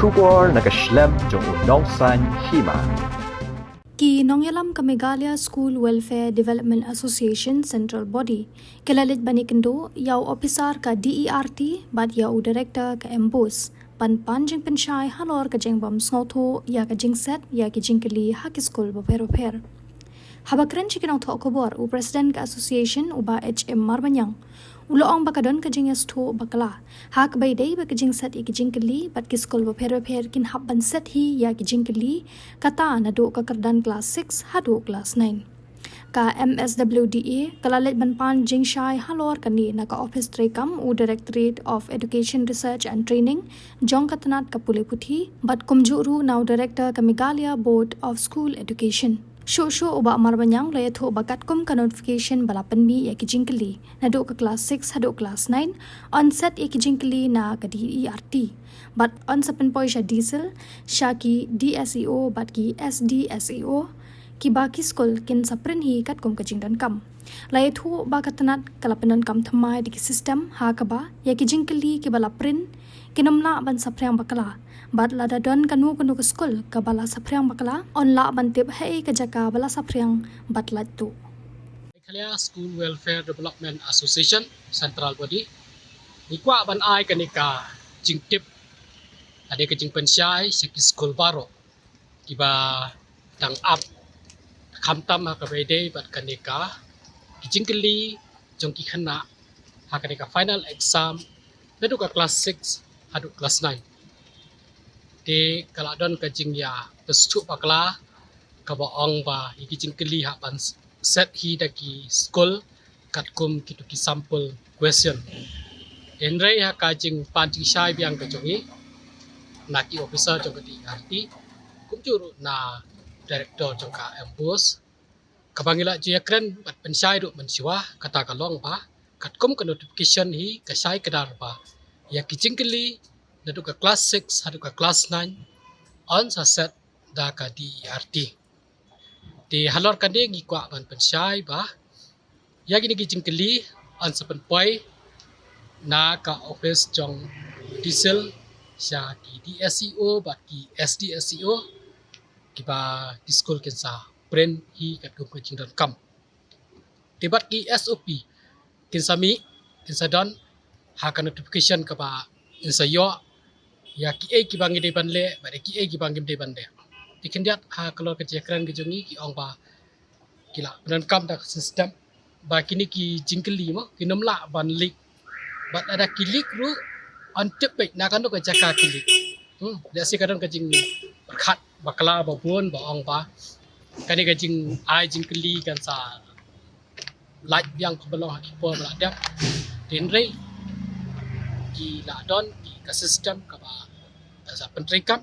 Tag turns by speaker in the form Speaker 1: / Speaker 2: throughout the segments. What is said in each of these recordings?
Speaker 1: Shubor nakaslem jong unongsan hima.
Speaker 2: Ki Nongyalam ka Meghalaya School Welfare Development Association Central Body kelalit banikendo yaw officer ka DERT bad yaw director ka Embos pan jing pensyai halor ka jeng bam snotho ya ka jing set ya ki jing keli hak school boper habakren chikinong tho kobor u president ka association uba HM Marbanyang uloong bakadon ka jing esto bakala hak bay day ba ka jing set ya ki jing keli bat ki school boper kin habban set hi ya ki jing keli kata na do ka kardan class 6 hadu class 9 ka MSWDA kalalit banpan jing shai halor kani na ka office trekam u Directorate of Education Research and Training jong katanat ka puliputhi bat kumjuru now director ka Meghalaya Board of School Education Sho uba Marbanyang layatho bakat kum ka notification balapan mi ya ki jingkeli na do ka class 6 hado class 9 on set ya ki jingkeli na ka DERT but on sapan poy sha diesel shaki DSEO bat ki SDSEO ki baki school kin sapren hi kat kum ka jingdan kam layatho bakatanat kalapanon kam thamai di system ha ka ba ya ki jingkeli ki balaprin kinamla ban saprang bakala bat lada don kanu ke school ka bala saprang bakala on la ban tip hei ka jaka bala saprang bat lat tu
Speaker 3: Meghalaya School Welfare Development Association Central Body ikwa ban ai kanika jing tip ade ka jing pensyai seki school baro kiba tang up khamtam ha ka bede bat kanika jing keli jong ki khana ha kanika final exam ledu ka class 6 hadu class 9 di kaladon ka jing ya pestu bakla ka baong ba iki jing keli ha ban set hi daki school kat kum kitu ki sample question enrei ha ka jing pan jing shai biang ka jongi na ki officer jong ka arti kum juru na director jong ka Embos ka bangila je kren bat pensyai du mensiwa kata ka long ba kat kum ka notification hi ka shai kadar ba ya ki jing keli nadu ka class 6 hadu ka class 9 on sa set da ka DERT di halor ka ding ikwa ban pensyai ba ya gini ki jingkeli on sa penpoi na ka office jong diesel sya ki DSEO ba ki SDSEO ki ba di school kin sa print hi kat kum ka jingdan kam tibat ki SOP kin sami kin sa don ha ka notification ka ba in sa yo ya ki ki bangi de banle ba ki ki bangi de bande dikendiat ha kalau ke jekran ke jongi ki ong ba kila benan kam da system ba kini ki jingkeli mo kinomla ban lik bat ada kilik ru on tip na kan ke jaka kilik dia si kadon ke jing berkat bakala ba bun ba ong ba kani ke jing ai jingkeli kan sa light yang belong ki po ba dia denrei ki la don ki ka system ka ba sa pentrekam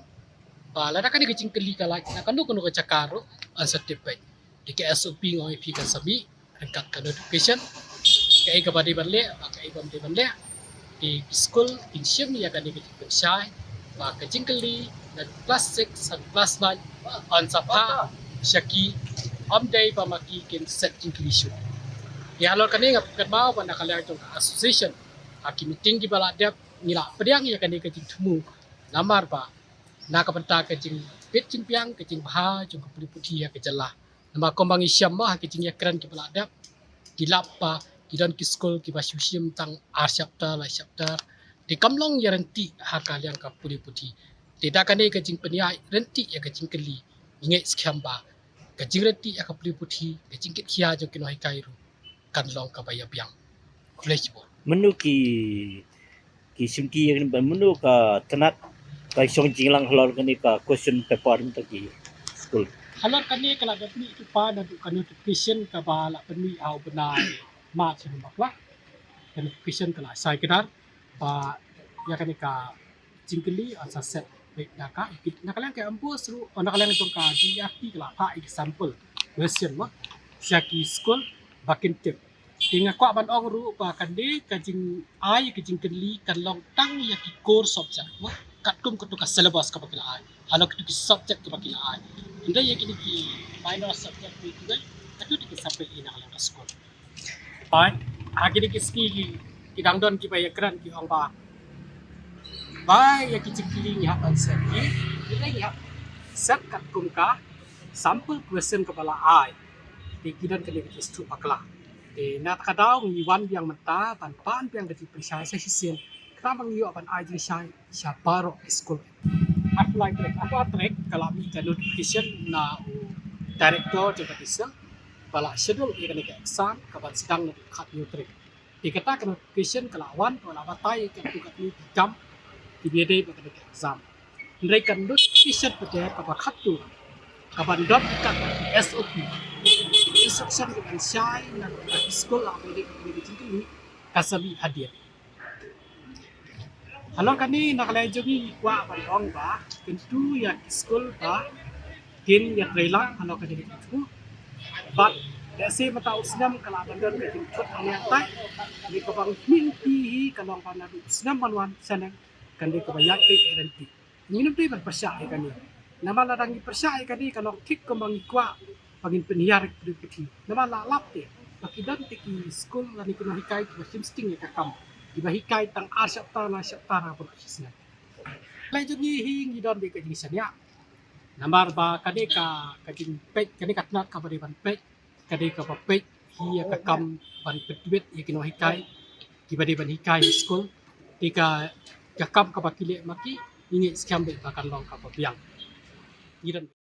Speaker 3: ba la kan ke jingkeli ka light na kan ko ke jakaro an certificate di ke SOP ngoi pi kan sabi angkat ka notification ke ka ba di banle ba ka ibam di banle di school insyam ya kan ke pensyai ba ka jingkeli na class 6 sa class 9 on sapa syaki day pa makikin set jingkeli show ya lor kan ngap kat mau pa nakala jong association aki meeting di bala dep ngila pediang ya kan ke jing temu namar pa na ka penta ke jing pit jing piang ke jing bha jong ka puti ya ke jelah nama kombang isyam mah ke jing ya kran ke bala dep dilap pa kidon ki school ki basusim tang ar chapter la chapter di kamlong ya renti ha ka yang ka puti tidak kan ke jing peniai renti ya ke jing keli ingai skam ba ke jing renti ya ka puti ke jing kit khia jong kinoi kairu kan long ka baya biang flexible
Speaker 4: menu ki simki yang menu ka tenat ka song jinglang halor kani ka question paper nta ki school
Speaker 3: halor kani kala dapni ki pa na du kan notification ka bala penmi au benai ma chen bakla notification kala sai kedar pa ya kani ka jingkeli asa set baik daka ikit nakalang ka Embos ru nakalang tong ka DERT kala pa example question ma syaki school bakin tip tinga kwa ban ong ru pa kandi ka jing ai ka jing keli kan long tang ya ki core subject wa kat kum ko ka syllabus ka bakila ai halo ki subject ka bakila ai inda ya kini ki minor subject ni tu dai atu ki sampai ina kala school ai agini ki ski ki dangdon ki pa ya kran ki ong ba Bai ya kicik-kili nya ban set ni, kita ya set kat kumka sampel question kepala ai. Di kidan kena kita stu pakla. Di na takadaw ni wan biang menta ban pan biang dati persaya sa hisin. Kenapa ngiyo ban ai jadi siya baro school. Apply track kalau kita notification na director juga bisa bala schedule ia kena exam kapan sedang nak kat new track. Dikata kena notification kelawan kalau batai ke tukat ni jam di biadai pada exam. Mereka notification pada kapan kat tu kapan dot kat SOP. Instruction dengan syai nak school lah pada ini kasabi hadir. Halo kani nak lagi kuat bandong ba tentu ya school ba kin ya trailer halo kani itu but desi mata usnam kala bandar ke timut hanya tak di kabang mimpi kalau pandang usnam manwan sana kan di kabayak ti erenti minum ti berpersai kani nama ladang persai kani kalau kik kembang kuat pagin penyiar putih nama lalap ti pakidan ti school lani kuno hikai tu simsting ya kakam dibahikai tang asyap tanah pun sisna. Lanjut ni hing idon be kajing sanya. Nambar ba kadeka kajing pek kadeka tnat ka ban pek kadeka pa pek hiya ka kam ban petwet ya kino hikai dibade ban hikai school tika ka kam ka bakile maki ingi skam be bakan long ka pa biang. Idon